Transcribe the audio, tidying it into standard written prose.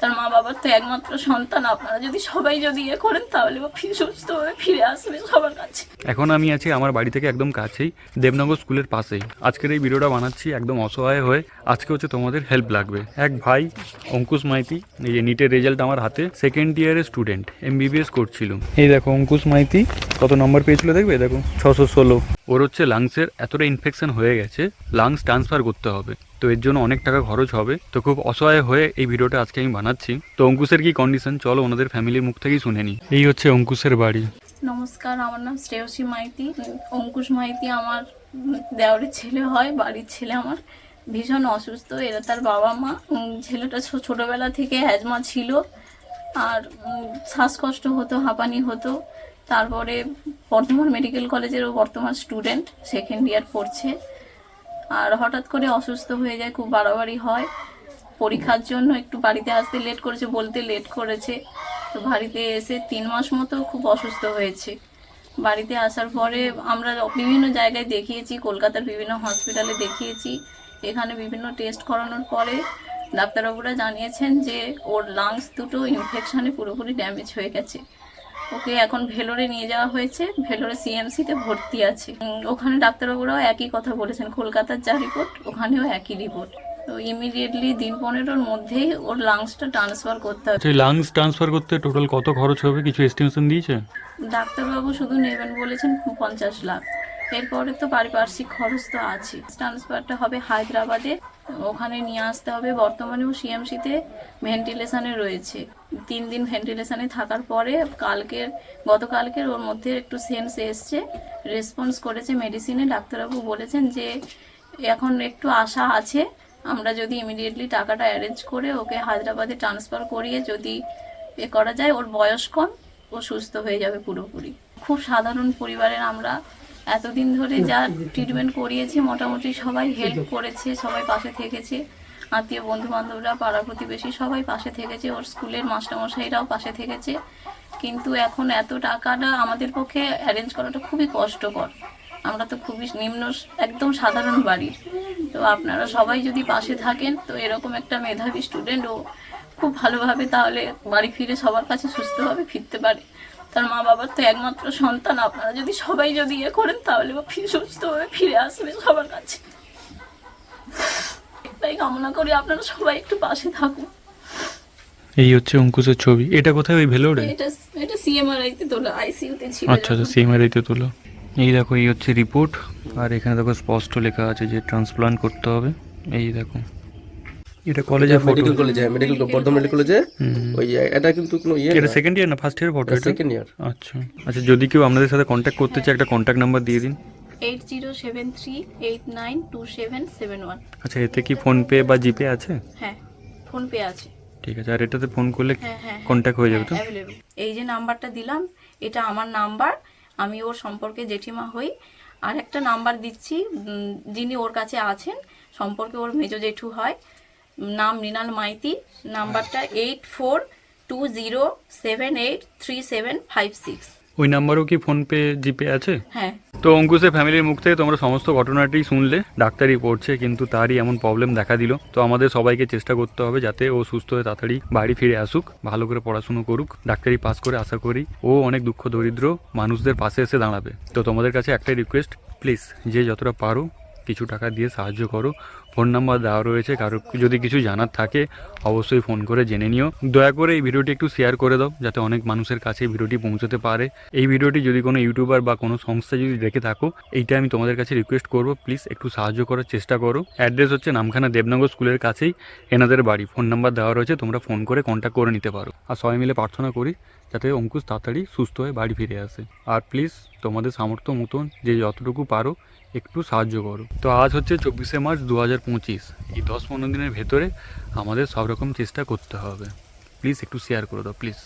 তার মা বাবার তো একমাত্র সন্তান। আপনারা যদি সবাই করেন তাহলে সুস্থভাবে ফিরে আসবে সবার কাছে। এখন আমি আছি আমার বাড়ি থেকে একদম কাছেই, দেবনগর স্কুলের পাশেই। আজকের এই ভিডিওটা বানাচ্ছি একদম অসহায় হয়ে। আজকে হচ্ছে তোমাদের হেল্প লাগবে। এক ভাই অঙ্কুশ মাইতি, এই যে নিটের রেজাল্ট আমার হাতে, সেকেন্ড ইয়ারের স্টুডেন্ট, MBBS করছিল। এই দেখো অঙ্কুশ মাইতি কত নম্বর পেয়েছিল দেখবে, দেখো 616। ওর হচ্ছে লাংসের এতটা ইনফেকশন হয়ে গেছে, লাংস ট্রান্সফার করতে হবে। তো এর জন্য অনেক টাকা খরচ হবে। তো খুব অসহায় হয়ে এই ভিডিওটা আজকে আমি বানাচ্ছি। তো অঙ্কুশের কি কন্ডিশন চলো ওনাদের ফ্যামিলির মুখ থেকেই শুনে নিই। এই হচ্ছে অঙ্কুশের বাড়ি। নমস্কার, আমার নাম শ্রেয়সী মাইতি। অঙ্কুশ মাইতি আমার দেওরের ছেলে হয়, বাড়ির ছেলে। আমার ভীষণ অসুস্থ, এরা তার বাবা মা। ছেলেটা ছোটোবেলা থেকে অ্যাজমা ছিল, আর শ্বাসকষ্ট হতো, হাঁপানি হতো। তারপরে বর্ধমান মেডিকেল কলেজের ও বর্তমান স্টুডেন্ট, সেকেন্ড ইয়ার পড়ছে। আর হঠাৎ করে অসুস্থ হয়ে যায়, খুব বাড়াবাড়ি হয়। পরীক্ষার জন্য একটু বাড়িতে আসতে লেট করেছে, বলতে লেট করেছে। তো বাড়িতে এসে 3 মাস মতো খুব অসুস্থ হয়েছে। বাড়িতে আসার পরে আমরা বিভিন্ন জায়গায় দেখিয়েছি, কলকাতার বিভিন্ন হসপিটালে দেখিয়েছি। এখানে বিভিন্ন টেস্ট করানোর পরে ডাক্তারবাবুরা জানিয়েছেন যে ওর লাংস দুটো ইনফেকশনে পুরোপুরি ড্যামেজ হয়ে গেছে। ওকে এখন ভেলোরে নিয়ে যাওয়া হয়েছে, ভেলোরে CMC-তে ভর্তি আছে। ওখানে ডাক্তারবাবুরাও একই কথা বলেছেন, কলকাতার যা রিপোর্ট ওখানেও একই রিপোর্ট। তো ইমিডিয়েটলি দিন 15-র মধ্যেই ওর লাংসটা ট্রান্সফার করতে হবে। লাংস ট্রান্সফার করতে টোটাল কত খরচ হবে কিছু এস্টিমেশন দিয়েছে? ডাক্তারবাবু শুধু নেবেন বলেছেন 50 লাখ। এরপরে তো পারিপার্শ্বিক খরচ তো আছে। ট্রান্সফারটা হবে হায়দ্রাবাদে, ওখানে নিয়ে আসতে হবে। বর্তমানেও CMC-তে ভেন্টিলেশনে রয়েছে। 3 দিন ভেন্টিলেশনে থাকার পরে গতকালকের ওর মধ্যে একটু সেন্স এসছে, রেসপন্স করেছে মেডিসিনে। ডাক্তারবাবু বলেছেন যে এখন একটু আশা আছে, আমরা যদি ইমিডিয়েটলি টাকাটা অ্যারেঞ্জ করে ওকে হায়দ্রাবাদে ট্রান্সফার করিয়ে যদি করা যায়, ওর বয়স কম, ও সুস্থ হয়ে যাবে পুরোপুরি। খুব সাধারণ পরিবারের আমরা। এতদিন ধরে যা ট্রিটমেন্ট করিয়েছি মোটামুটি সবাই হেল্প করেছে, সবাই পাশে থেকেছে। আত্মীয় বন্ধু বান্ধবরা, পাড়া প্রতিবেশী সবাই পাশে থেকেছে, ওর স্কুলের মাস্টারমশাইরাও পাশে থেকেছে। কিন্তু এখন এত টাকাটা আমাদের পক্ষে অ্যারেঞ্জ করাটা খুবই কষ্টকর। আমরা তো খুবই একদম সাধারণ বাড়ির। তো আপনারা সবাই যদি পাশে থাকেন তো এরকম একটা মেধাবী স্টুডেন্ট ও খুব ভালোভাবে তাহলে বাড়ি ফিরে সবার কাছে সুস্থভাবে ফিরতে পারে। তার মা বাবার তো একমাত্র সন্তান। আপনারা যদি সবাই করেন তাহলে ও সুস্থভাবে ফিরে আসবে সবার কাছে। তাই কামনা করি আপনারা সবাই একটু পাশে থাকুন। এই হচ্ছে অঙ্কুশের ছবি। এটা কোথায়, ওই ভেলোরে? এটা CMRI-তে তোলা, ICU-তে ছিল। আচ্ছা, CMRI-তে তোলা। এই দেখো, এই হচ্ছে রিপোর্ট। আর এখানে দেখো স্পষ্ট লেখা আছে যে ট্রান্সপ্লান্ট করতে হবে। এই দেখো, এটা কলেজের ফটো। মেডিকেল কলেজে, বর্ধমান মেডিকেল কলেজে। ওই এটা কিন্তু কোনো এটা সেকেন্ড ইয়ার না ফার্স্ট ইয়ার ফটো? এটা সেকেন্ড ইয়ার। আচ্ছা আচ্ছা, যদি কেউ আপনাদের সাথে কন্ট্যাক্ট করতে চায় একটা কন্ট্যাক্ট নাম্বার দিয়ে দিন। 8073892771। আচ্ছা, এতে কি ফোনপে বা জিপে আছে? হ্যাঁ, ফোনপে আছে। ঠিক আছে। আর এটাতে ফোন করলে হ্যাঁ, কন্ট্যাক্ট হয়ে যাবে তো? অ্যাভেলেবল। এই যে নাম্বারটা দিলাম, এটা আমার নাম্বার। আমি ওর সম্পর্কে জেঠিমা হই। আর একটা নাম্বার দিচ্ছি, যিনি ওর কাছে আছেন, সম্পর্কে ওর মেজ জেঠু হয়, নাম মৃণাল মাইতি। নাম্বারটা 8420783756। ওই নাম্বারও কি ফোনপে জিপে আছে? হ্যাঁ। তো অঙ্কুশের ফ্যামিলির মুখ থেকে তোমরা সমস্ত ঘটনাটি শুনলে। ডাক্তারি পড়ছে কিন্তু তারই এমন প্রবলেম দেখা দিল। তো আমাদের সবাইকে চেষ্টা করতে হবে যাতে ও সুস্থ হয়ে তাড়াতাড়ি বাড়ি ফিরে আসুক, ভালো করে পড়াশুনো করুক, ডাক্তারি পাস করে আশা করি ও অনেক দুঃখ দরিদ্র মানুষদের পাশে এসে দাঁড়াবে। তো তোমাদের কাছে একটাই রিকোয়েস্ট, প্লিজ যে যতটা পারো কিছু টাকা দিয়ে সাহায্য করো। ফোন নাম্বার দেওয়া রয়েছে, কারো যদি কিছু জানার থাকে অবশ্যই ফোন করে জেনে নিও। দয়া করে এই ভিডিওটি একটু শেয়ার করে দাও যাতে অনেক মানুষের কাছে এই ভিডিওটি পৌঁছতে পারে। এই ভিডিওটি যদি কোনো ইউটিউবার বা কোনো সংস্থা যদি দেখে থাকো, এইটা আমি তোমাদের কাছে রিকোয়েস্ট করবো, প্লিজ একটু সাহায্য করার চেষ্টা করো। অ্যাড্রেস হচ্ছে নামখানা দেবনগর স্কুলের কাছেই এনাদের বাড়ি। ফোন নাম্বার দেওয়া রয়েছে, তোমরা ফোন করে কন্ট্যাক্ট করে নিতে পারো। আর সবাই মিলে প্রার্থনা করি যাতে অঙ্কুশ তাড়াতাড়ি সুস্থ হয়ে বাড়ি ফিরে আসে। আর প্লিজ তোমাদের সামর্থ্য মতন যে যতটুকু পারো একটু সাহায্য করো। তো আজ হচ্ছে 24শে মার্চ 2025। এই 10-15 দিনের ভেতরে আমাদের সব রকম চেষ্টা করতে হবে। প্লিজ একটু শেয়ার করে দাও প্লিজ।